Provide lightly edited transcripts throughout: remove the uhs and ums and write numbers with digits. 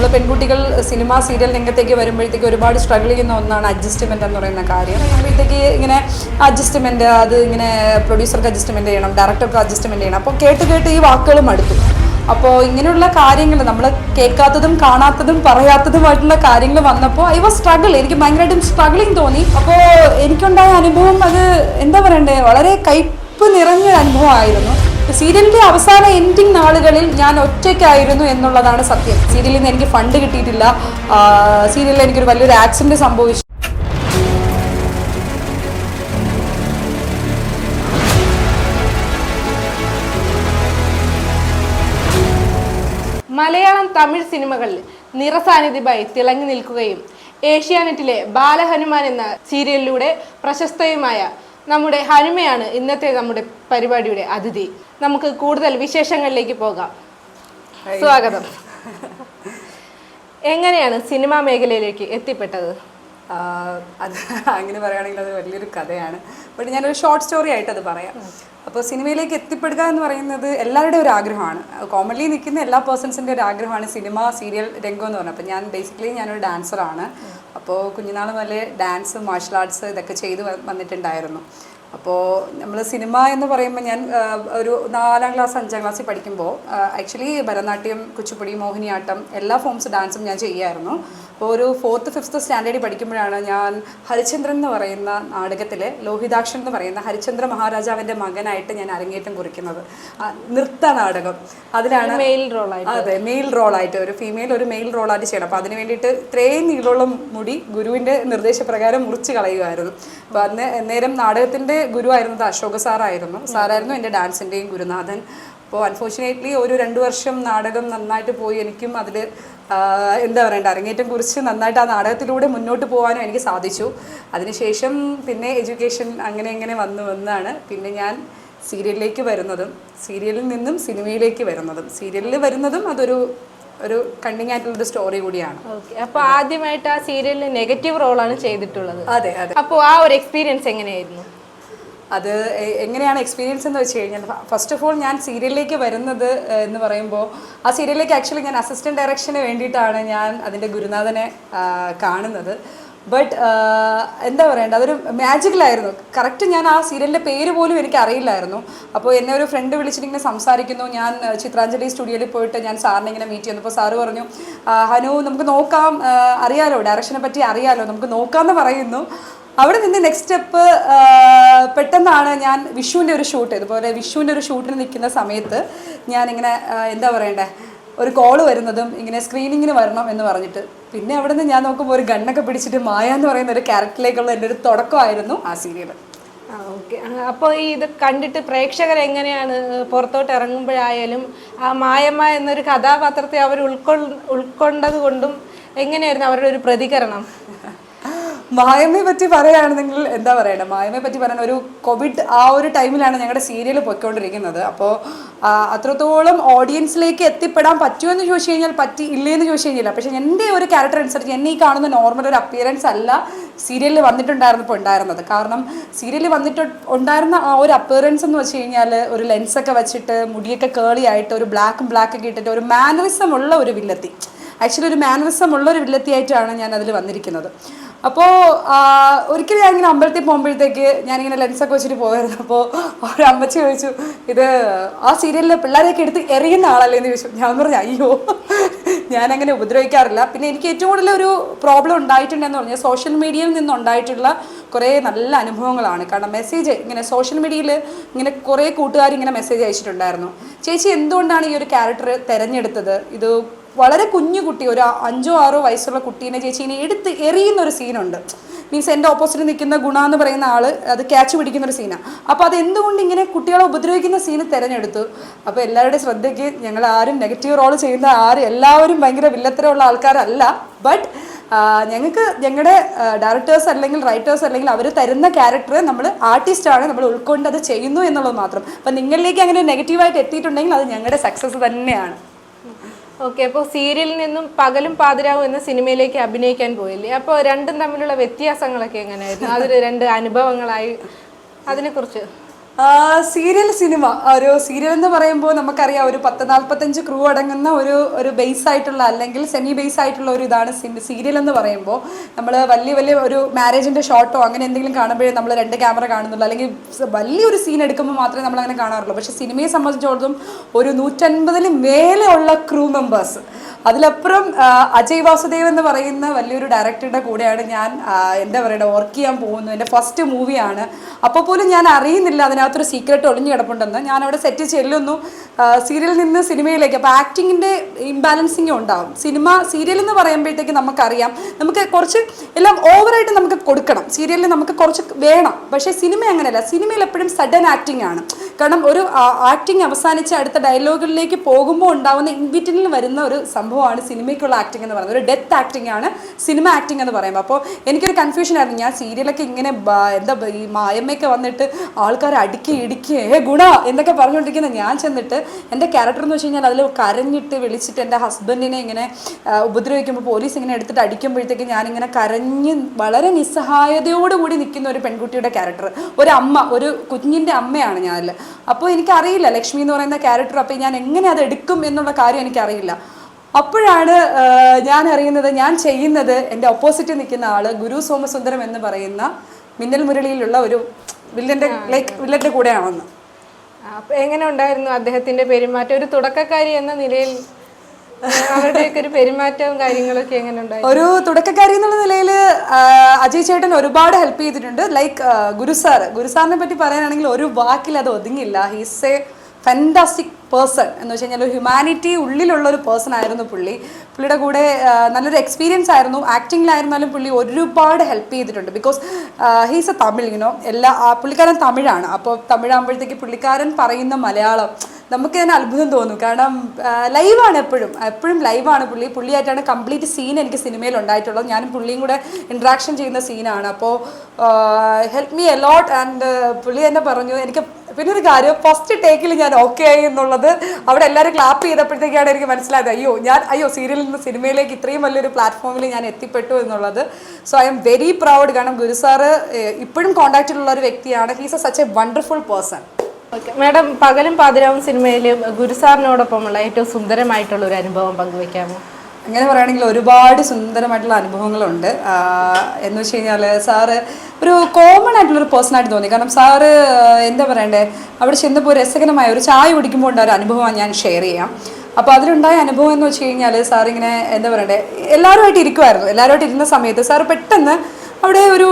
നമ്മൾ പെൺകുട്ടികൾ cinema serial രംഗത്തേക്ക് വരുമ്പോഴത്തേക്ക് ഒരുപാട് സ്ട്രഗിൾ ചെയ്യുന്ന ഒന്നാണ് അഡ്ജസ്റ്റ്മെൻറ്റ് എന്ന് പറയുന്ന കാര്യം. വരുമ്പോഴത്തേക്ക് ഇങ്ങനെ അഡ്ജസ്റ്റ്മെൻറ്റ്, അത് ഇങ്ങനെ പ്രൊഡ്യൂസർക്ക് അഡ്ജസ്റ്റ്മെൻറ്റ് ചെയ്യണം, ഡയറക്ടർക്ക് അഡ്ജസ്റ്റ്മെൻറ്റ് ചെയ്യണം. അപ്പോൾ കേട്ട് ഈ വാക്കുകളും അടുത്തു. അപ്പോൾ ഇങ്ങനെയുള്ള കാര്യങ്ങൾ നമ്മൾ കേൾക്കാത്തതും കാണാത്തതും പറയാത്തതുമായിട്ടുള്ള കാര്യങ്ങൾ വന്നപ്പോൾ ഐ വാസ് സ്ട്രഗിൾ. എനിക്ക് ഭയങ്കരമായിട്ടും സ്ട്രഗിളിങ് തോന്നി. അപ്പോൾ എനിക്കുണ്ടായ അനുഭവം അത് എന്താ പറയണ്ടേ, വളരെ കയ്പ് നിറഞ്ഞൊരു അനുഭവമായിരുന്നു. സീരിയലിൻ്റെ അവസാന എൻഡിങ് നാളുകളിൽ ഞാൻ ഒറ്റയ്ക്കായിരുന്നു എന്നുള്ളതാണ് സത്യം. സീരിയലിൽ നിന്ന് എനിക്ക് ഫണ്ട് കിട്ടിയിട്ടില്ല. സീരിയലിൽ എനിക്കൊരു വലിയൊരു ആക്സിഡൻറ്റ് സംഭവിച്ചു. മലയാളം തമിഴ് സിനിമകളിൽ നിറസാന്നിധ്യമായി തിളങ്ങി നിൽക്കുകയും ഏഷ്യാനെറ്റിലെ ബാലഹനുമാൻ എന്ന സീരിയലിലൂടെ പ്രശസ്തയുമായ നമ്മുടെ ഹനുമയാണ് ഇന്നത്തെ നമ്മുടെ പരിപാടിയുടെ അതിഥി. നമുക്ക് കൂടുതൽ വിശേഷങ്ങളിലേക്ക് പോകാം. സ്വാഗതം. എങ്ങനെയാണ് സിനിമാ മേഖലയിലേക്ക് എത്തിപ്പെട്ടത്? അത് അങ്ങനെ പറയുകയാണെങ്കിൽ അത് വലിയൊരു കഥയാണ്. ബട്ട് ഞാനൊരു ഷോർട്ട് സ്റ്റോറി ആയിട്ട് അത് പറയാം. അപ്പോൾ സിനിമയിലേക്ക് എത്തിപ്പെടുക എന്ന് പറയുന്നത് എല്ലാവരുടെയും ഒരു ആഗ്രഹമാണ്. കോമൺലി നിൽക്കുന്ന എല്ലാ പേഴ്സൺസിൻ്റെ ഒരു ആഗ്രഹമാണ് സിനിമ സീരിയൽ രംഗം എന്ന് പറഞ്ഞത്. അപ്പോൾ ഞാനൊരു ഡാൻസറാണ്. അപ്പോൾ കുഞ്ഞുനാൾ മുതലേ ഡാൻസ്, മാർഷൽ ആർട്സ് ഇതൊക്കെ ചെയ്ത് വന്നിട്ടുണ്ടായിരുന്നു. അപ്പോൾ നമ്മൾ സിനിമ എന്ന് പറയുമ്പോൾ ഞാൻ ഒരു 4ാം ക്ലാസ് 5ാം ക്ലാസ്സിൽ പഠിക്കുമ്പോൾ ആക്ച്വലി ഭരതനാട്യം, കുച്ചിപ്പുടി, മോഹിനിയാട്ടം എല്ലാ ഫോംസ് ഡാൻസും ഞാൻ ചെയ്യുമായിരുന്നു. അപ്പോൾ ഒരു 4th 5th സ്റ്റാൻഡേർഡിൽ പഠിക്കുമ്പോഴാണ് ഞാൻ ഹരിചന്ദ്രൻ എന്ന് പറയുന്ന നാടകത്തിലെ ലോഹിതാക്ഷൻ എന്ന് പറയുന്ന ഹരിചന്ദ്ര മഹാരാജാവിൻ്റെ മകനായിട്ട് ഞാൻ അരങ്ങേറ്റം കുറിക്കുന്നത്. നൃത്ത നാടകം, അതിലാണ് മെയിൽ റോളായിട്ട്. അതെ, മെയിൽ റോളായിട്ട് ഒരു ഫീമെയിൽ ഒരു മെയിൽ റോളായിട്ട് ചെയ്യണം. അപ്പോൾ അതിന് വേണ്ടിയിട്ട് ഇത്രയും നീളമുള്ള മുടി ഗുരുവിൻ്റെ നിർദ്ദേശപ്രകാരം മുറിച്ച് കളയുമായിരുന്നു. അപ്പോൾ നേരം നാടകത്തിൻ്റെ ഗുരുവായിരുന്നത് അശോക സാറായിരുന്നു എൻ്റെ ഡാൻസിൻ്റെയും ഗുരുനാഥൻ. അപ്പോൾ അൺഫോർച്ചുനേറ്റ്ലി ഒരു 2 വർഷം നാടകം നന്നായിട്ട് പോയി. എനിക്കും അതിൽ എന്താ പറയണ്ട അരങ്ങേറ്റം കുറിച്ച് നന്നായിട്ട് ആ നാടകത്തിലൂടെ മുന്നോട്ട് പോകാനും എനിക്ക് സാധിച്ചു. അതിനുശേഷം പിന്നെ എഡ്യൂക്കേഷൻ അങ്ങനെ വന്നാണ് പിന്നെ ഞാൻ സീരിയലിലേക്ക് വരുന്നതും സീരിയലിൽ നിന്നും സിനിമയിലേക്ക് വരുന്നതും. സീരിയലിൽ വരുന്നതും അതൊരു കണ്ണിങ് ആയിട്ടുള്ളൊരു സ്റ്റോറി കൂടിയാണ്. അപ്പോൾ ആദ്യമായിട്ട് ആ സീരിയലിൽ നെഗറ്റീവ് റോളാണ് ചെയ്തിട്ടുള്ളത്. അതെ. അപ്പോൾ ആ ഒരു എക്സ്പീരിയൻസ് എങ്ങനെയായിരുന്നു? അത് എങ്ങനെയാണ് എക്സ്പീരിയൻസ് എന്ന് വെച്ച് കഴിഞ്ഞാൽ, ഫസ്റ്റ് ഓഫ് ഓൾ ഞാൻ സീരിയലിലേക്ക് വരുന്നത് എന്ന് പറയുമ്പോൾ ആ സീരിയലിലേക്ക് ആക്ച്വലി ഞാൻ അസിസ്റ്റൻറ്റ് ഡയറക്ഷന് വേണ്ടിയിട്ടാണ് ഞാൻ അതിൻ്റെ ഗുരുനാഥനെ കാണുന്നത്. ബട്ട് എന്താ പറയണ്ട, അതൊരു മാജിക്കലായിരുന്നു. കറക്റ്റ് ഞാൻ ആ സീരിയലിൻ്റെ പേര് പോലും എനിക്ക് അറിയില്ലായിരുന്നു. അപ്പോൾ എന്നെ ഒരു ഫ്രണ്ട് വിളിച്ചിട്ട് ഇങ്ങനെ സംസാരിക്കുന്നു. ഞാൻ ചിത്രാഞ്ജലി സ്റ്റുഡിയോയിൽ പോയിട്ട് ഞാൻ സാറിനെ ഇങ്ങനെ മീറ്റ് ചെയ്യുന്നു. അപ്പോൾ സാറ് പറഞ്ഞു, ഹനു നമുക്ക് നോക്കാം, അറിയാലോ ഡയറക്ഷനെ പറ്റി അറിയാലോ, നമുക്ക് നോക്കാമെന്ന് പറയുന്നു. അവിടെ നിന്ന് നെക്സ്റ്റ് സ്റ്റെപ്പ് പെട്ടെന്നാണ് ഞാൻ വിഷുവിൻ്റെ ഒരു ഷൂട്ട്, ഇതുപോലെ വിഷുവിൻ്റെ ഒരു ഷൂട്ടിന് നിൽക്കുന്ന സമയത്ത് ഞാനിങ്ങനെ എന്താ പറയണ്ടേ ഒരു കോള് വരുന്നതും ഇങ്ങനെ സ്ക്രീനിങ്ങിന് വരണം എന്ന് പറഞ്ഞിട്ട്, പിന്നെ അവിടെ നിന്ന് ഞാൻ നോക്കുമ്പോൾ ഒരു ഗണ്ണൊക്കെ പിടിച്ചിട്ട് മായ എന്ന് പറയുന്ന ഒരു ക്യാരക്ടറിലേക്കുള്ള എൻ്റെ ഒരു തുടക്കമായിരുന്നു ആ സീരിയൽ. ഓക്കെ. അപ്പോൾ ഇത് കണ്ടിട്ട് പ്രേക്ഷകർ എങ്ങനെയാണ് പുറത്തോട്ട് ഇറങ്ങുമ്പോഴായാലും ആ മായമ്മ എന്നൊരു കഥാപാത്രത്തെ അവർ ഉൾക്കൊണ്ടത് കൊണ്ടും എങ്ങനെയായിരുന്നു അവരുടെ ഒരു പ്രതികരണം? മായമ്മയെ പറ്റി പറയുകയാണെന്നെങ്കിൽ എന്താ പറയണേ, മായമ്മയെ പറ്റി പറയാൻ ഒരു കോവിഡ് ആ ഒരു ടൈമിലാണ് ഞങ്ങളുടെ സീരിയൽ പോയിക്കൊണ്ടിരിക്കുന്നത്. അപ്പോൾ അത്രത്തോളം ഓഡിയൻസിലേക്ക് എത്തിപ്പെടാൻ പറ്റുമെന്ന് ചോദിച്ചു കഴിഞ്ഞാൽ ഇല്ലേന്ന് ചോദിച്ചു കഴിഞ്ഞില്ല. പക്ഷേ എൻ്റെ ഒരു ക്യാരക്ടർ അനുസരിച്ച് എന്നെ ഈ കാണുന്ന നോർമൽ ഒരു അപ്പിയറൻസ് അല്ല സീരിയലിൽ ഉണ്ടായിരുന്നത്. കാരണം സീരിയലിൽ ഉണ്ടായിരുന്ന ആ ഒരു അപ്പിയറൻസ് എന്ന് വെച്ച് കഴിഞ്ഞാൽ ഒരു ലെൻസൊക്കെ വെച്ചിട്ട് മുടിയൊക്കെ കേളി ആയിട്ട് ഒരു ബ്ലാക്ക് ഒക്കെ ഇട്ടിട്ട് ഒരു മാനറിസം ഉള്ള ഒരു വില്ലത്തി, ആക്ച്വലി ഒരു മാനറിസം ഉള്ള ഒരു വില്ലത്തിയായിട്ടാണ് ഞാൻ അതിൽ വന്നിരിക്കുന്നത്. അപ്പോൾ ഒരിക്കലും ഞാനിങ്ങനെ അമ്പലത്തിൽ പോകുമ്പോഴത്തേക്ക് ഞാനിങ്ങനെ ലെൻസൊക്കെ വെച്ചിട്ട് പോയായിരുന്നു. അപ്പോൾ ഒരു അമ്മച്ചി ചോദിച്ചു, ഇത് ആ സീരിയലിൽ പിള്ളേരെയൊക്കെ എടുത്ത് എറിയുന്ന ആളല്ലേ എന്ന് ചോദിച്ചു. ഞാൻ പറഞ്ഞു, അയ്യോ ഞാനങ്ങനെ ഉപദ്രവിക്കാറില്ല. പിന്നെ എനിക്ക് ഏറ്റവും കൂടുതൽ ഒരു പ്രോബ്ലം ഉണ്ടായിട്ടുണ്ടെന്ന് പറഞ്ഞാൽ സോഷ്യൽ മീഡിയയിൽ നിന്നുണ്ടായിട്ടുള്ള കുറേ നല്ല അനുഭവങ്ങളാണ്. കാരണം മെസ്സേജ് ഇങ്ങനെ സോഷ്യൽ മീഡിയയിൽ ഇങ്ങനെ കുറേ കൂട്ടുകാർ ഇങ്ങനെ മെസ്സേജ് അയച്ചിട്ടുണ്ടായിരുന്നു, ചേച്ചി എന്തുകൊണ്ടാണ് ഈ ഒരു ക്യാരക്ടർ തിരഞ്ഞെടുത്തത്, ഇത് വളരെ കുഞ്ഞു കുട്ടി ഒരു 5 or 6 വയസ്സുള്ള കുട്ടീനെ ചേച്ചീനെ എടുത്ത് എറിയുന്നൊരു സീനുണ്ട്. മീൻസ് എൻ്റെ ഓപ്പോസിറ്റ് നിൽക്കുന്ന ഗുണ എന്ന് പറയുന്ന ആൾ അത് ക്യാച്ച് പിടിക്കുന്നൊരു സീനാണ്. അപ്പോൾ അത് എന്തുകൊണ്ട് ഇങ്ങനെ കുട്ടികളെ ഉപദ്രവിക്കുന്ന സീന് തിരഞ്ഞെടുത്തു? അപ്പോൾ എല്ലാവരുടെയും ശ്രദ്ധയ്ക്ക് ഞങ്ങൾ ആരും നെഗറ്റീവ് റോൾ ചെയ്യുന്ന എല്ലാവരും ഭയങ്കര വില്ലത്തരമുള്ള ആൾക്കാരല്ല. ബട്ട് ഞങ്ങളുടെ ഡയറക്ടേഴ്സ് അല്ലെങ്കിൽ റൈറ്റേഴ്സ് അല്ലെങ്കിൽ അവർ തരുന്ന ക്യാരക്ടർ നമ്മൾ ആർട്ടിസ്റ്റാണ്, നമ്മൾ ഉൾക്കൊണ്ട് അത് ചെയ്യുന്നു എന്നുള്ളത് മാത്രം. അപ്പം നിങ്ങളിലേക്ക് അങ്ങനെ നെഗറ്റീവായിട്ട് എത്തിയിട്ടുണ്ടെങ്കിൽ അത് ഞങ്ങളുടെ സക്സസ് തന്നെയാണ്. ഓക്കെ. അപ്പോൾ സീരിയലിൽ നിന്നും പകലും പാതിരാവും എന്ന സിനിമയിലേക്ക് അഭിനയിക്കാൻ പോയില്ലേ? അപ്പോൾ രണ്ടും തമ്മിലുള്ള വ്യത്യാസങ്ങളൊക്കെ എങ്ങനെയായിരുന്നു? അതൊരു 2 അനുഭവങ്ങളായി അതിനെക്കുറിച്ച്. സീരിയൽ സിനിമ ഒരു സീരിയൽ എന്ന് പറയുമ്പോൾ നമുക്കറിയാം ഒരു 10-45 ക്രൂ അടങ്ങുന്ന ഒരു ബേസ് ആയിട്ടുള്ള അല്ലെങ്കിൽ സെമി ബേസ് ആയിട്ടുള്ള ഒരു ഇതാണ് സീരിയൽ എന്ന് പറയുമ്പോൾ നമ്മൾ വലിയ വലിയ ഒരു മാരേജിന്റെ ഷോട്ടോ അങ്ങനെ എന്തെങ്കിലും കാണുമ്പോഴേ നമ്മൾ 2 ക്യാമറ കാണുന്നുള്ളൂ, അല്ലെങ്കിൽ വലിയൊരു സീൻ എടുക്കുമ്പോൾ മാത്രമേ നമ്മൾ അങ്ങനെ കാണാറുള്ളൂ. പക്ഷെ സിനിമയെ സംബന്ധിച്ചിടത്തോളം ഒരു 150-ൽ മേലെ ഉള്ള ക്രൂ മെമ്പേഴ്സ്, അതിലപ്പുറം അജയ് വാസുദേവ് എന്ന് പറയുന്ന വലിയൊരു ഡയറക്ടറുടെ കൂടെയാണ് ഞാൻ എന്താ പറയുക വർക്ക് ചെയ്യാൻ പോകുന്നത്. എൻ്റെ ഫസ്റ്റ് മൂവിയാണ്. അപ്പോൾ പോലും ഞാൻ അറിയുന്നില്ല അതിനകത്തൊരു സീക്രട്ട് ഒളിഞ്ഞു കിടപ്പുണ്ടെന്ന്. ഞാൻ അവിടെ സെറ്റ് ചെല്ലുന്നു സീരിയലിൽ നിന്ന് സിനിമയിലേക്ക്. അപ്പോൾ ആക്ടിങ്ങിൻ്റെ ഇംബാലൻസിങ് ഉണ്ടാവും. സീരിയൽ എന്ന് പറയുമ്പോഴത്തേക്ക് നമുക്കറിയാം നമുക്ക് കുറച്ച് എല്ലാം ഓവറായിട്ട് നമുക്ക് കൊടുക്കണം, സീരിയലിൽ നമുക്ക് കുറച്ച് വേണം. പക്ഷേ സിനിമ അങ്ങനെയല്ല. സിനിമയിൽ എപ്പോഴും സഡൻ ആക്ടിങ് ആണ്. കാരണം ഒരു ആക്ടിങ് അവസാനിച്ച് അടുത്ത ഡയലോഗിലേക്ക് പോകുമ്പോൾ ഉണ്ടാവുന്ന ഇൻബിറ്റ്വീനിൽ വരുന്ന ഒരു സംഭവമാണ് സിനിമയ്ക്കുള്ള ആക്ടിങ് എന്ന് പറയുന്നത്. ഒരു ഡെത്ത് ആക്ടിങ് ആണ് സിനിമ ആക്ടിങ് എന്ന് പറയുമ്പോൾ. അപ്പോൾ എനിക്കൊരു കൺഫ്യൂഷൻ ആയിരുന്നു. ഞാൻ സീരിയലൊക്കെ ഇങ്ങനെ എന്താ ഈ മായമ്മയൊക്കെ വന്നിട്ട് ആൾക്കാർ അടുക്കി ഇടിക്കുക ഗുണ എന്നൊക്കെ പറഞ്ഞുകൊണ്ടിരിക്കുന്ന ഞാൻ ചെന്നിട്ട് എൻ്റെ ക്യാരക്ടർ എന്ന് വെച്ച് കഴിഞ്ഞാൽ അതിൽ കരഞ്ഞിട്ട് വിളിച്ചിട്ട് എൻ്റെ ഹസ്ബൻഡിനെ ഇങ്ങനെ ഉപദ്രവിക്കുമ്പോൾ പോലീസ് ഇങ്ങനെ എടുത്തിട്ട് അടിക്കുമ്പോഴത്തേക്ക് ഞാനിങ്ങനെ കരഞ്ഞ് വളരെ നിസ്സഹായതയോടുകൂടി നിൽക്കുന്ന ഒരു പെൺകുട്ടിയുടെ ക്യാരക്ടർ, ഒരു അമ്മ, ഒരു കുഞ്ഞിൻ്റെ അമ്മയാണ് ഞാനതിൽ. അപ്പോൾ എനിക്കറിയില്ല ലക്ഷ്മി എന്ന് പറയുന്ന ക്യാരക്ടർ. അപ്പോൾ ഞാൻ എങ്ങനെ അത് എടുക്കും എന്നുള്ള കാര്യം എനിക്കറിയില്ല. അപ്പോഴാണ് ഞാൻ അറിയുന്നത് ഞാൻ ചെയ്യുന്നത് എൻ്റെ ഓപ്പോസിറ്റ് നിൽക്കുന്ന ആള് ഗുരു സോമസുന്ദരം എന്ന് പറയുന്ന മിന്നൽ മുരളിയിലുള്ള ഒരു വില്ലന്റെ കൂടെയാണെന്ന്. അപ്പൊ എങ്ങനെ ഉണ്ടായിരുന്നു അദ്ദേഹത്തിന്റെ പെരുമാറ്റം? ഒരു തുടക്കക്കാരി എന്ന നിലയിൽ അവരുടെയൊക്കെ ഒരു പെരുമാറ്റവും കാര്യങ്ങളൊക്കെ എങ്ങനെ ഉണ്ടായിരുന്നു? ഒരു തുടക്കക്കാരി എന്നുള്ള നിലയിൽ അജയ് ചേട്ടൻ ഒരുപാട് ഹെൽപ്പ് ചെയ്തിട്ടുണ്ട്. ഗുരുസാറിനെ പറ്റി പറയാനാണെങ്കിൽ ഒരു വാക്കിൽ അത് ഒതുങ്ങില്ല. ഹീസ് എ ഫാന്റാസ്റ്റിക് പേഴ്സൺ എന്ന് വെച്ച് കഴിഞ്ഞാൽ ഒരു ഹ്യൂമാനിറ്റി ഉള്ളിലുള്ള ഒരു പേഴ്സൺ ആയിരുന്നു പുള്ളിയുടെ കൂടെ നല്ലൊരു എക്സ്പീരിയൻസ് ആയിരുന്നു. ആക്ടിങ്ങിലായിരുന്നാലും പുള്ളി ഒരുപാട് ഹെൽപ്പ് ചെയ്തിട്ടുണ്ട്. ബിക്കോസ് ഹീസ് എ തമിഴ് പുള്ളിക്കാരൻ തമിഴാണ്. അപ്പോൾ തമിഴാകുമ്പോഴത്തേക്ക് പുള്ളിക്കാരൻ പറയുന്ന മലയാളം നമുക്ക് തന്നെ അത്ഭുതം തോന്നും. കാരണം ലൈവാണ്, എപ്പോഴും ലൈവാണ്. പുള്ളിയായിട്ടാണ് കംപ്ലീറ്റ് സീൻ എനിക്ക് സിനിമയിൽ ഉണ്ടായിട്ടുള്ളത്. ഞാനും പുള്ളിയും കൂടെ ഇൻട്രാക്ഷൻ ചെയ്യുന്ന സീനാണ്. അപ്പോൾ ഹെൽപ്പ് മീ എലോട്ട്. ആൻഡ് പുള്ളി തന്നെ പറഞ്ഞു എനിക്ക് പിന്നെ ഒരു കാര്യം, ഫസ്റ്റ് ടേക്കിൽ ഞാൻ ഓക്കെ ആയി എന്നുള്ളത് അവിടെ എല്ലാവരും ക്ലാപ്പ് ചെയ്തപ്പോഴത്തേക്കാണ് എനിക്ക് മനസ്സിലായത് അയ്യോ സീരിയലിൽ നിന്ന് സിനിമയിലേക്ക് ഇത്രയും വലിയൊരു പ്ലാറ്റ്ഫോമിൽ ഞാൻ എത്തിപ്പെട്ടു എന്നുള്ളത്. So I am very proud. കാരണം ഗുരു സാറ് ഇപ്പോഴും കോൺടാക്റ്റിലുള്ള ഒരു വ്യക്തിയാണ്. He's A such A wonderful person. Madam, പകലും പാതിരാവും സിനിമയിൽ ഗുരുസാറിനോടൊപ്പമുള്ള ഏറ്റവും സുന്ദരമായിട്ടുള്ള ഒരു അനുഭവം പങ്കുവയ്ക്കാമോ? അങ്ങനെ പറയുകയാണെങ്കിൽ ഒരുപാട് സുന്ദരമായിട്ടുള്ള അനുഭവങ്ങളുണ്ട്. എന്ന് വെച്ച് കഴിഞ്ഞാൽ സാറ് ഒരു കോമൺ ആയിട്ടുള്ളൊരു പേഴ്സണായിട്ട് തോന്നി. കാരണം സാറ് എന്താ പറയണ്ടേ, അവിടെ ചെന്നപ്പോൾ രസകരമായ ഒരു ചായ കുടിക്കുമ്പോൾ ഉണ്ടായ ഒരു അനുഭവം ഞാൻ ഷെയർ ചെയ്യാം. അപ്പോൾ അതിലുണ്ടായ അനുഭവം എന്ന് വെച്ച് കഴിഞ്ഞാൽ സാറിങ്ങനെ എന്താ പറയണ്ടേ എല്ലാവരുമായിട്ട് ഇരിക്കുമായിരുന്നു. എല്ലാവരുമായിട്ട് ഇരുന്ന സമയത്ത് സാറ് പെട്ടെന്ന് അവിടെ ഒരു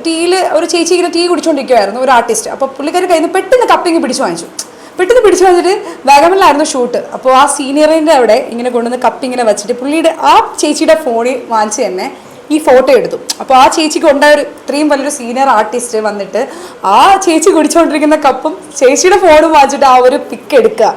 ടീയിൽ ഒരു ചേച്ചി ഇങ്ങനെ ടീ കുടിച്ചുകൊണ്ടിരിക്കുമായിരുന്നു, ഒരു ആർട്ടിസ്റ്റ്. അപ്പോൾ പുള്ളിക്കാർ കയ്യിൽ നിന്ന് പെട്ടെന്ന് കപ്പിങ് പിടിച്ചു വന്നിട്ട് വാഗമണിലായിരുന്നു ഷൂട്ട്. അപ്പോൾ ആ സീനിയറിൻ്റെ അവിടെ ഇങ്ങനെ കൊണ്ടുവന്ന് കപ്പിങ്ങനെ വെച്ചിട്ട് പുള്ളിയുടെ ആ ചേച്ചിയുടെ ഫോണിൽ വാങ്ങിച്ച് തന്നെ ഈ ഫോട്ടോ എടുത്തു. അപ്പോൾ ആ ചേച്ചിക്ക് ഉണ്ടായ ഒരു ഇത്രയും വലിയൊരു സീനിയർ ആർട്ടിസ്റ്റ് വന്നിട്ട് ആ ചേച്ചി കുടിച്ചുകൊണ്ടിരിക്കുന്ന കപ്പും ചേച്ചിയുടെ ഫോണും വാങ്ങിച്ചിട്ട് ആ ഒരു പിക്ക് എടുക്കുക.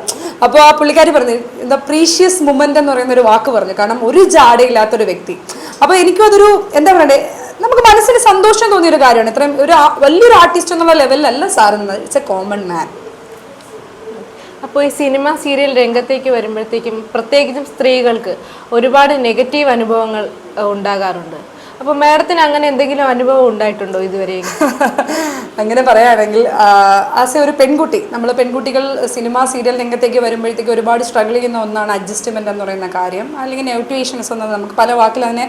അപ്പോൾ ആ പുള്ളിക്കാരി പറഞ്ഞു എന്താ പ്രീഷ്യസ് മൊമെൻ്റ് എന്ന് പറയുന്ന ഒരു വാക്ക് പറഞ്ഞു. കാരണം ഒരു ജാടയില്ലാത്തൊരു വ്യക്തി. അപ്പോൾ എനിക്കും അതൊരു എന്താ പറയണ്ടേ, നമുക്ക് മനസ്സിന് സന്തോഷം തോന്നിയൊരു കാര്യമാണ്. ഇത്രയും ഒരു വലിയൊരു ആർട്ടിസ്റ്റ് എന്നുള്ള ലെവലിലല്ല സാർ എന്നത്. It's A common man. അപ്പോൾ ഈ സിനിമ സീരിയൽ രംഗത്തേക്ക് വരുമ്പോഴത്തേക്കും പ്രത്യേകിച്ചും സ്ത്രീകൾക്ക് ഒരുപാട് നെഗറ്റീവ് അനുഭവങ്ങൾ ഉണ്ടാകാറുണ്ട്. അപ്പോൾ മാഡത്തിന് അങ്ങനെ എന്തെങ്കിലും അനുഭവം ഉണ്ടായിട്ടുണ്ടോ ഇതുവരെ? അങ്ങനെ പറയുകയാണെങ്കിൽ ആസ് എ ഒരു പെൺകുട്ടി, നമ്മൾ പെൺകുട്ടികൾ സിനിമ സീരിയൽ രംഗത്തേക്ക് വരുമ്പോഴത്തേക്ക് ഒരുപാട് സ്ട്രഗിൾ ചെയ്യുന്ന ഒന്നാണ് അഡ്ജസ്റ്റ്മെൻ്റ് എന്ന് പറയുന്ന കാര്യം, അല്ലെങ്കിൽ നെഗറ്റീവേഷൻസ് എന്നത് നമുക്ക് പല വാക്കിൽ അതിനെ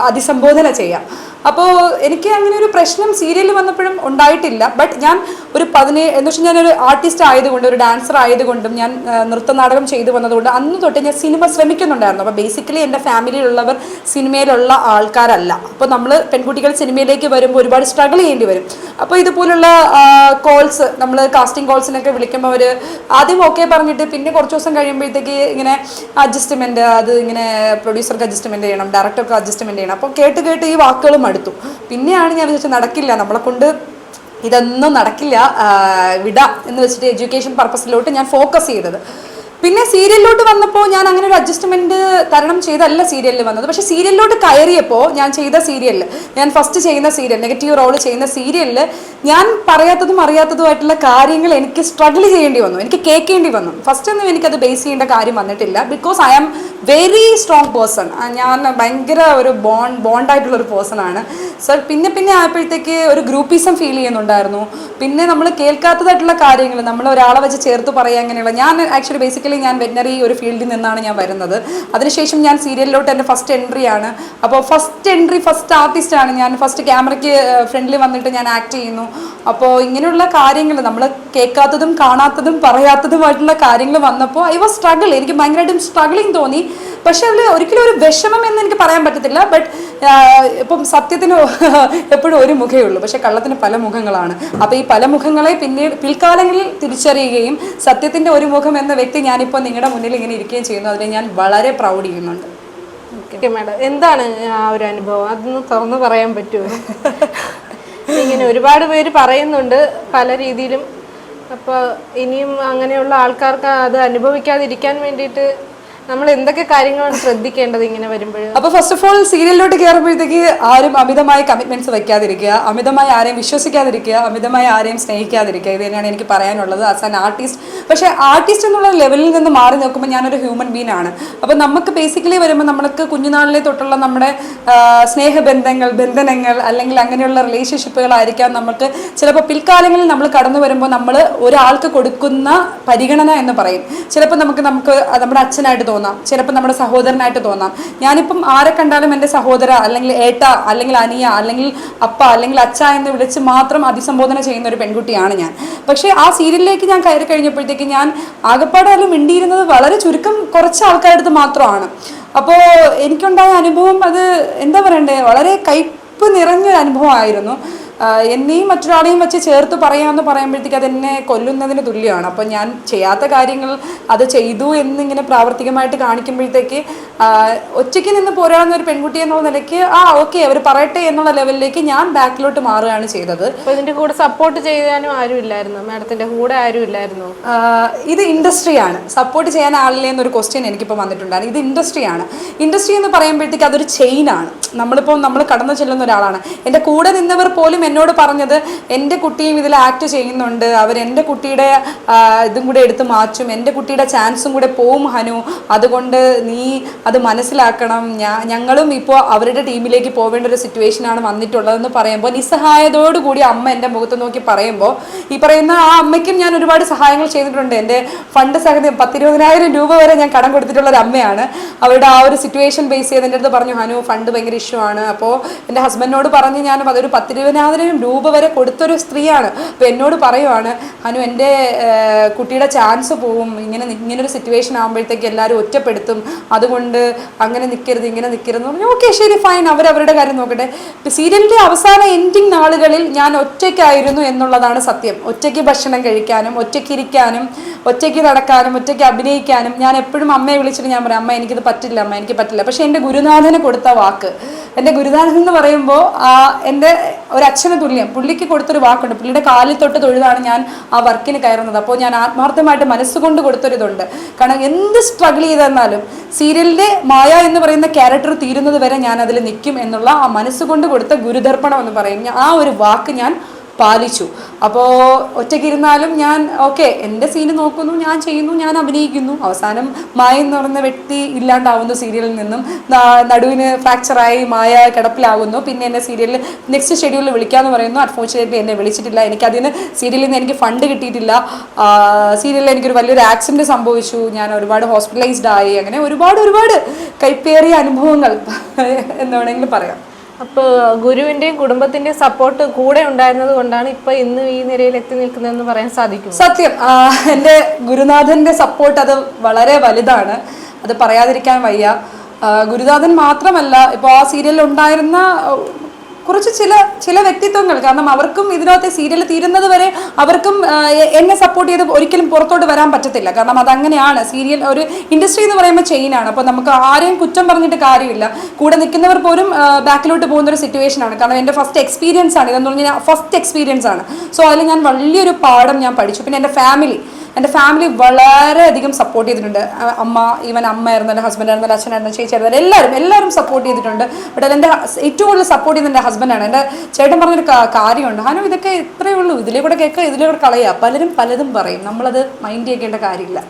അഭിസംബോധന ചെയ്യാം. അപ്പോൾ എനിക്ക് അങ്ങനെ ഒരു പ്രശ്നം സീരിയലിൽ വന്നപ്പോഴും ഉണ്ടായിട്ടില്ല. ബട്ട് ഞാൻ ഒരു 17 എന്ന് വെച്ചാൽ ഞാനൊരു ആർട്ടിസ്റ്റ് ആയതുകൊണ്ട്, ഒരു ഡാൻസർ ആയതുകൊണ്ടും, ഞാൻ നൃത്തനാടകം ചെയ്തു വന്നതുകൊണ്ട് അന്ന് തൊട്ട് ഞാൻ സിനിമ ശ്രമിക്കുന്നുണ്ടായിരുന്നു. അപ്പോൾ ബേസിക്കലി എൻ്റെ ഫാമിലിയിലുള്ളവർ സിനിമയിലുള്ള ആൾക്കാരല്ല. അപ്പോൾ നമ്മൾ പെൺകുട്ടികൾ സിനിമയിലേക്ക് വരുമ്പോൾ ഒരുപാട് സ്ട്രഗിൾ ചെയ്യേണ്ടി വരും. അപ്പോൾ ഇതുപോലുള്ള കോൾസ്, നമ്മൾ കാസ്റ്റിംഗ് കോൾസിനൊക്കെ വിളിക്കുമ്പോൾ അവർ ആദ്യം ഓക്കെ പറഞ്ഞിട്ട് പിന്നെ കുറച്ച് ദിവസം കഴിയുമ്പോഴത്തേക്ക് ഇങ്ങനെ അഡ്ജസ്റ്റ്മെൻറ്റ്, അത് ഇങ്ങനെ പ്രൊഡ്യൂസർക്ക് അഡ്ജസ്റ്റ്മെൻറ്റ് ചെയ്യണം, ഡയറക്ടർക്ക് അഡ്ജസ്റ്റ്മെൻറ്റ് ചെയ്യണം. അപ്പോൾ കേട്ട് ഈ വാക്കുകളും അടുത്തു. പിന്നെയാണ് ഞാൻ വിചാരിച്ചത് നടക്കില്ല, നമ്മളെ കൊണ്ട് ഇതൊന്നും നടക്കില്ല, വിടാം എന്ന് വെച്ചിട്ട് എഡ്യൂക്കേഷൻ പർപ്പസിലോട്ട് ഞാൻ ഫോക്കസ് ചെയ്തത്. പിന്നെ സീരിയലിലോട്ട് വന്നപ്പോൾ ഞാൻ അങ്ങനെ ഒരു അഡ്ജസ്റ്റ്മെന്റ് തരണം ചെയ്തല്ല സീരിയലിൽ വന്നത്. പക്ഷെ സീരിയലിലോട്ട് കയറിയപ്പോൾ ഞാൻ ചെയ്ത സീരിയലിൽ, ഞാൻ ഫസ്റ്റ് ചെയ്യുന്ന സീരിയൽ, നെഗറ്റീവ് റോൾ ചെയ്യുന്ന സീരിയലിൽ ഞാൻ പറയാത്തതും അറിയാത്തതുമായിട്ടുള്ള കാര്യങ്ങൾ എനിക്ക് സ്ട്രഗിൾ ചെയ്യേണ്ടി വന്നു, എനിക്ക് കേൾക്കേണ്ടി വന്നു. ഫസ്റ്റ് ഒന്നും എനിക്കത് ബേസ് ചെയ്യേണ്ട കാര്യം വന്നിട്ടില്ല. Because I am very strong person. ഞാൻ ഭയങ്കര ഒരു ബോണ്ടായിട്ടുള്ള ഒരു പേഴ്സൺ ആണ്. സോ പിന്നെ ആയപ്പോഴത്തേക്ക് ഒരു ഗ്രൂപ്പിസം ഫീൽ ചെയ്യുന്നുണ്ടായിരുന്നു. പിന്നെ നമ്മൾ കേൾക്കാത്തതായിട്ടുള്ള കാര്യങ്ങൾ നമ്മൾ ഒരാളെ വെച്ച് ചേർത്ത് പറയുക അങ്ങനെയുള്ള, ഞാൻ ആക്ച്വലി ബേസിക്കലി ഞാൻ വെറ്റിനറി ഒരു ഫീൽഡിൽ നിന്നാണ് ഞാൻ വരുന്നത്. അതിനുശേഷം ഞാൻ സീരിയലിലോട്ട് എൻ്റെ ഫസ്റ്റ് എൻട്രി ആണ്. അപ്പോൾ ഫസ്റ്റ് ആർട്ടിസ്റ്റ് ആണ് ഞാൻ. ഫസ്റ്റ് ക്യാമറയ്ക്ക് ഫ്രണ്ടിൽ വന്നിട്ട് ഞാൻ ആക്ട് ചെയ്യുന്നു. അപ്പോൾ ഇങ്ങനെയുള്ള കാര്യങ്ങൾ നമ്മൾ കേൾക്കാത്തതും കാണാത്തതും പറയാത്തതുമായിട്ടുള്ള കാര്യങ്ങൾ വന്നപ്പോൾ ഐ വാസ് സ്ട്രഗിൾ. എനിക്ക് ഭയങ്കരമായിട്ടും സ്ട്രഗിളിങ് തോന്നി. പക്ഷെ അതിൽ ഒരിക്കലും ഒരു വിഷമം എന്ന് എനിക്ക് പറയാൻ പറ്റത്തില്ല. ബട്ട് ഇപ്പം സത്യത്തിന് എപ്പോഴും ഒരു മുഖമേ ഉള്ളൂ, പക്ഷെ കള്ളത്തിന് പല മുഖങ്ങളാണ്. അപ്പോൾ ഈ പല മുഖങ്ങളെ പിൽക്കാലങ്ങളിൽ തിരിച്ചറിയുകയും സത്യത്തിൻ്റെ ഒരു മുഖം എന്ന വ്യക്തി ഞാനിപ്പോൾ നിങ്ങളുടെ മുന്നിൽ ഇങ്ങനെ ഇരിക്കുകയും ചെയ്യുന്നു. അതിനെ ഞാൻ വളരെ പ്രൗഡ് ചെയ്യുന്നുണ്ട്. ഓക്കെ മാഡം, എന്താണ് ആ ഒരു അനുഭവം? അതൊന്ന് തുറന്നു പറയാൻ പറ്റുമോ? ഇങ്ങനെ ഒരുപാട് പേര് പറയുന്നുണ്ട് പല രീതിയിലും. അപ്പോൾ ഇനിയും അങ്ങനെയുള്ള ആൾക്കാർക്ക് അത് അനുഭവിക്കാതിരിക്കാൻ വേണ്ടിയിട്ട് നമ്മൾ എന്തൊക്കെ കാര്യങ്ങളാണ് ശ്രദ്ധിക്കേണ്ടത് ഇങ്ങനെ വരുമ്പോൾ? അപ്പോൾ ഫസ്റ്റ് ഓഫ് ഓൾ സീരിയലിലോട്ട് കയറുമ്പോഴത്തേക്ക് ആരും അമിതമായ കമ്മിറ്റ്മെന്റ്സ് വെക്കാതിരിക്കുക, അമിതമായി ആരെയും വിശ്വസിക്കാതിരിക്കുക, അമിതമായി ആരെയും സ്നേഹിക്കാതിരിക്കുക. ഇത് തന്നെയാണ് എനിക്ക് പറയാനുള്ളത് ആസ് ആൻ ആർട്ടിസ്റ്റ്. പക്ഷേ ആർട്ടിസ്റ്റ് എന്നുള്ള ലെവലിൽ നിന്ന് മാറി നോക്കുമ്പോൾ ഞാനൊരു ഹ്യൂമൻ ബീങ് ആണ്. അപ്പോൾ നമുക്ക് ബേസിക്കലി വരുമ്പോൾ നമ്മൾക്ക് കുഞ്ഞുനാളിലെ തൊട്ടുള്ള നമ്മുടെ ബന്ധനങ്ങൾ അല്ലെങ്കിൽ അങ്ങനെയുള്ള റിലേഷൻഷിപ്പുകളായിരിക്കാം നമുക്ക് ചിലപ്പോൾ പിൽക്കാലങ്ങളിൽ നമ്മൾ കടന്നു വരുമ്പോൾ നമ്മൾ ഒരാൾക്ക് കൊടുക്കുന്ന പരിഗണന എന്ന് പറയും. ചിലപ്പോൾ നമുക്ക് നമ്മുടെ അച്ഛനായിട്ട് തോന്നാം, ചിലപ്പോൾ നമ്മുടെ സഹോദരനായിട്ട് തോന്നാം. ഞാനിപ്പം ആരെ കണ്ടാലും എൻ്റെ സഹോദര അല്ലെങ്കിൽ ഏട്ട അല്ലെങ്കിൽ അനിയ അല്ലെങ്കിൽ അപ്പ അല്ലെങ്കിൽ അച്ഛ എന്ന് വിളിച്ച് മാത്രം അഭിസംബോധന ചെയ്യുന്ന ഒരു പെൺകുട്ടിയാണ് ഞാൻ. പക്ഷേ ആ സീരിയലിലേക്ക് ഞാൻ കയറി കഴിഞ്ഞപ്പോഴത്തേക്ക് ഞാൻ ആകപ്പാടാലും മിണ്ടിയിരുന്നത് വളരെ ചുരുക്കം കുറച്ച് ആൾക്കാരുടെ അടുത്ത് മാത്രമാണ്. അപ്പോൾ എനിക്കുണ്ടായ അനുഭവം അത് എന്താ പറയണ്ടേ, വളരെ കയ്പ് നിറഞ്ഞൊരു അനുഭവമായിരുന്നു. എന്നെയും മറ്റൊരാളെയും വെച്ച് ചേർത്ത് പറയാമെന്ന് പറയുമ്പോഴത്തേക്ക് അതെന്നെ കൊല്ലുന്നതിന് തുല്യമാണ്. അപ്പോൾ ഞാൻ ചെയ്യാത്ത കാര്യങ്ങൾ അത് ചെയ്തു എന്നിങ്ങനെ പ്രാവർത്തികമായിട്ട് കാണിക്കുമ്പോഴത്തേക്ക് ഒറ്റയ്ക്ക് നിന്ന് പോരാടുന്ന ഒരു പെൺകുട്ടി എന്നുള്ള നിലയ്ക്ക് ഓക്കെ അവർ പറയട്ടെ എന്നുള്ള ലെവലിലേക്ക് ഞാൻ ബാക്കിലോട്ട് മാറുകയാണ് ചെയ്തത്. അപ്പോൾ ഇതിൻ്റെ കൂടെ സപ്പോർട്ട് ചെയ്യാനും ആരും ഇല്ലായിരുന്നു? മാഡത്തിൻ്റെ കൂടെ ആരും ഇല്ലായിരുന്നു? ഇത് ഇൻഡസ്ട്രിയാണ്, സപ്പോർട്ട് ചെയ്യാൻ ആളില്ലേ എന്നൊരു ക്വസ്റ്റ്യൻ എനിക്കിപ്പോൾ വന്നിട്ടുണ്ടായിരുന്നു. ഇത് ഇൻഡസ്ട്രിയാണ്. ഇൻഡസ്ട്രി എന്ന് പറയുമ്പോഴത്തേക്ക് അതൊരു ചെയിനാണ്. നമ്മൾ കടന്നു ചെല്ലുന്ന ഒരാളാണ്. എൻ്റെ കൂടെ നിന്നവർ പോലും എന്നോട് പറഞ്ഞത് എൻ്റെ കുട്ടിയും ഇതിൽ ആക്ട് ചെയ്യുന്നുണ്ട്, അവർ എൻ്റെ കുട്ടിയുടെ ഇതും കൂടെ എടുത്ത് മാറ്റും, എൻ്റെ കുട്ടിയുടെ ചാൻസും കൂടെ പോവും ഹനു, അതുകൊണ്ട് നീ അത് മനസ്സിലാക്കണം. ഞങ്ങളും ഇപ്പോൾ അവരുടെ ടീമിലേക്ക് പോവേണ്ട ഒരു സിറ്റുവേഷനാണ് വന്നിട്ടുള്ളതെന്ന് പറയുമ്പോൾ നിസ്സഹായതയോടുകൂടി അമ്മ എൻ്റെ മുഖത്ത് നോക്കി പറയുമ്പോൾ ഈ പറയുന്ന ആ അമ്മയ്ക്കും ഞാൻ ഒരുപാട് സഹായങ്ങൾ ചെയ്തിട്ടുണ്ട്. എൻ്റെ ഫണ്ട് സഹിതം 10,20,000 രൂപ വരെ ഞാൻ കടം കൊടുത്തിട്ടുള്ള ഒരു അമ്മയാണ്. അവരുടെ ആ ഒരു സിറ്റുവേഷൻ ബേസ് ചെയ്ത് എൻ്റെ അടുത്ത് പറഞ്ഞു ഹനു ഫണ്ട് ഭയങ്കര ഇഷ്യൂ ആണ്. അപ്പോൾ എൻ്റെ ഹസ്ബൻഡിനോട് പറഞ്ഞ് ഞാൻ അതൊരു 10,20,000 രൂപ വരെ കൊടുത്തൊരു സ്ത്രീയാണ്. അപ്പോൾ എന്നോട് പറയുവാണ് ഹനു എൻ്റെ കുട്ടിയുടെ ചാൻസ് പോവും, ഇങ്ങനൊരു സിറ്റുവേഷൻ ആകുമ്പോഴത്തേക്ക് എല്ലാവരും ഒറ്റപ്പെടുത്തും, അതുകൊണ്ട് അങ്ങനെ നിൽക്കരുത് ഇങ്ങനെ നിൽക്കരുത് പറഞ്ഞു. ഓക്കെ ശരി ഫൈൻ, അവരവരുടെ കാര്യം നോക്കട്ടെ. സീരിയലിൻ്റെ അവസാന എൻഡിങ് നാളുകളിൽ ഞാൻ ഒറ്റയ്ക്കായിരുന്നു എന്നുള്ളതാണ് സത്യം. ഒറ്റയ്ക്ക് ഭക്ഷണം കഴിക്കാനും ഒറ്റയ്ക്ക് ഇരിക്കാനും ഒറ്റയ്ക്ക് നടക്കാനും ഒറ്റയ്ക്ക് അഭിനയിക്കാനും ഞാൻ എപ്പോഴും അമ്മയെ വിളിച്ചിട്ട് ഞാൻ പറയാം അമ്മ എനിക്കിത് പറ്റില്ല, അമ്മ എനിക്ക് പറ്റില്ല. പക്ഷെ എൻ്റെ ഗുരുനാഥന് കൊടുത്ത വാക്ക്, എൻ്റെ ഗുരുനാഥൻ എന്ന് പറയുമ്പോൾ എൻ്റെ ഒരച്ഛന് തുല്യം, പുള്ളിക്ക് കൊടുത്തൊരു വാക്കുണ്ട്. പുള്ളിയുടെ കാലിൽ തൊട്ട് തൊഴുതാണ് ഞാൻ ആ വർക്കിന് കയറുന്നത്. അപ്പോൾ ഞാൻ ആത്മാർത്ഥമായിട്ട് മനസ്സുകൊണ്ട് കൊടുത്തൊരിതുണ്ട്. കാരണം എന്ത് സ്ട്രഗിൾ ചെയ്തെന്നാലും സീരിയലിൻ്റെ മായ എന്ന് പറയുന്ന ക്യാരക്ടർ തീരുന്നത് വരെ ഞാൻ അതിൽ നിൽക്കും എന്നുള്ള ആ മനസ്സുകൊണ്ട് കൊടുത്ത ഗുരുദർപ്പണം എന്ന് പറയും. ആ ഒരു വാക്ക് ഞാൻ പാലിച്ചു. അപ്പോൾ ഒറ്റയ്ക്കിരുന്നാലും ഞാൻ ഓക്കെ എൻ്റെ സീന് നോക്കുന്നു, ഞാൻ ചെയ്യുന്നു, ഞാൻ അഭിനയിക്കുന്നു. അവസാനം മായ എന്ന് പറയുന്ന വ്യക്തി ഇല്ലാണ്ടാവുന്നു സീരിയലിൽ നിന്നും. നടുവിന് ഫ്രാക്ചറായി മായ കിടപ്പിലാകുന്നു. പിന്നെ എന്നെ സീരിയലിൽ നെക്സ്റ്റ് ഷെഡ്യൂളിൽ വിളിക്കാമെന്ന് പറയുന്നു. അൺഫോർച്ചുനേറ്റ്ലി എന്നെ വിളിച്ചിട്ടില്ല. എനിക്കതിന് സീരിയലിൽ നിന്ന് എനിക്ക് ഫണ്ട് കിട്ടിയിട്ടില്ല. സീരിയലിൽ എനിക്കൊരു വലിയൊരു ആക്സിഡൻറ്റ് സംഭവിച്ചു, ഞാൻ ഒരുപാട് ഹോസ്പിറ്റലൈസ്ഡ് ആയി. അങ്ങനെ ഒരുപാട് കൈപ്പേറിയ അനുഭവങ്ങൾ എന്ന് വേണമെങ്കിൽ പറയാം. അപ്പോൾ ഗുരുവിൻ്റെയും കുടുംബത്തിൻ്റെയും സപ്പോർട്ട് കൂടെ ഉണ്ടായിരുന്നത് കൊണ്ടാണ് ഇപ്പോൾ ഇന്ന് ഈ നിലയിൽ എത്തി നിൽക്കുന്നതെന്ന് പറയാൻ സാധിക്കും. സത്യം, എൻ്റെ ഗുരുനാഥൻ്റെ സപ്പോർട്ട് അത് വളരെ വലുതാണ്, അത് പറയാതിരിക്കാൻ വയ്യ. ഗുരുനാഥൻ മാത്രമല്ല, ഇപ്പോൾ ആ സീരിയലിൽ ഉണ്ടായിരുന്ന കുറച്ച് ചില വ്യക്തിത്വങ്ങൾ, കാരണം അവർക്കും ഇതിനകത്ത് സീരിയൽ തീരുന്നത് വരെ അവർക്കും എന്നെ സപ്പോർട്ട് ചെയ്ത് ഒരിക്കലും പുറത്തോട്ട് വരാൻ പറ്റത്തില്ല. കാരണം അതങ്ങനെയാണ്, സീരിയൽ ഒരു ഇൻഡസ്ട്രി എന്ന് പറയുമ്പോൾ ചെയിനാണ്. അപ്പോൾ നമുക്ക് ആരെയും കുറ്റം പറഞ്ഞിട്ട് കാര്യമില്ല. കൂടെ നിൽക്കുന്നവർ പോലും ബാക്കിലോട്ട് പോകുന്ന ഒരു സിറ്റുവേഷനാണ്. കാരണം എൻ്റെ ഫസ്റ്റ് എക്സ്പീരിയൻസ് ആണ് ഇതെന്ന് പറഞ്ഞാൽ, ഫസ്റ്റ് എക്സ്പീരിയൻസ് ആണ്. സോ അതിൽ ഞാൻ വലിയൊരു പാഠം ഞാൻ പഠിച്ചു. പിന്നെ എൻ്റെ എൻ്റെ ഫാമിലി വളരെയധികം സപ്പോർട്ട് ചെയ്തിട്ടുണ്ട്. അമ്മ ആയിരുന്നു, എൻ്റെ ഹസ്ബൻഡ് ആയിരുന്നു, അച്ഛനായിരുന്നു, ചേച്ചിയായിരുന്നു, എല്ലാവരും സപ്പോർട്ട് ചെയ്തിട്ടുണ്ട്. ബട്ട് അതെൻ്റെ ഏറ്റവും കൂടുതൽ സപ്പോർട്ട് ചെയ്യുന്നത് എൻ്റെ ഹസ്ബൻഡാണ്. എൻ്റെ ചേട്ടൻ പറഞ്ഞൊരു കാര്യമുണ്ട്, ഹനു ഇതൊക്കെ ഇത്രയേ ഉള്ളൂ, ഇതിലേ കൂടെ കേൾക്കുക, ഇതിലേ കൂടെ കളയുക, പലരും പലതും പറയും, നമ്മളത് മൈൻഡ് ചെയ്യേണ്ട കാര്യമില്ല.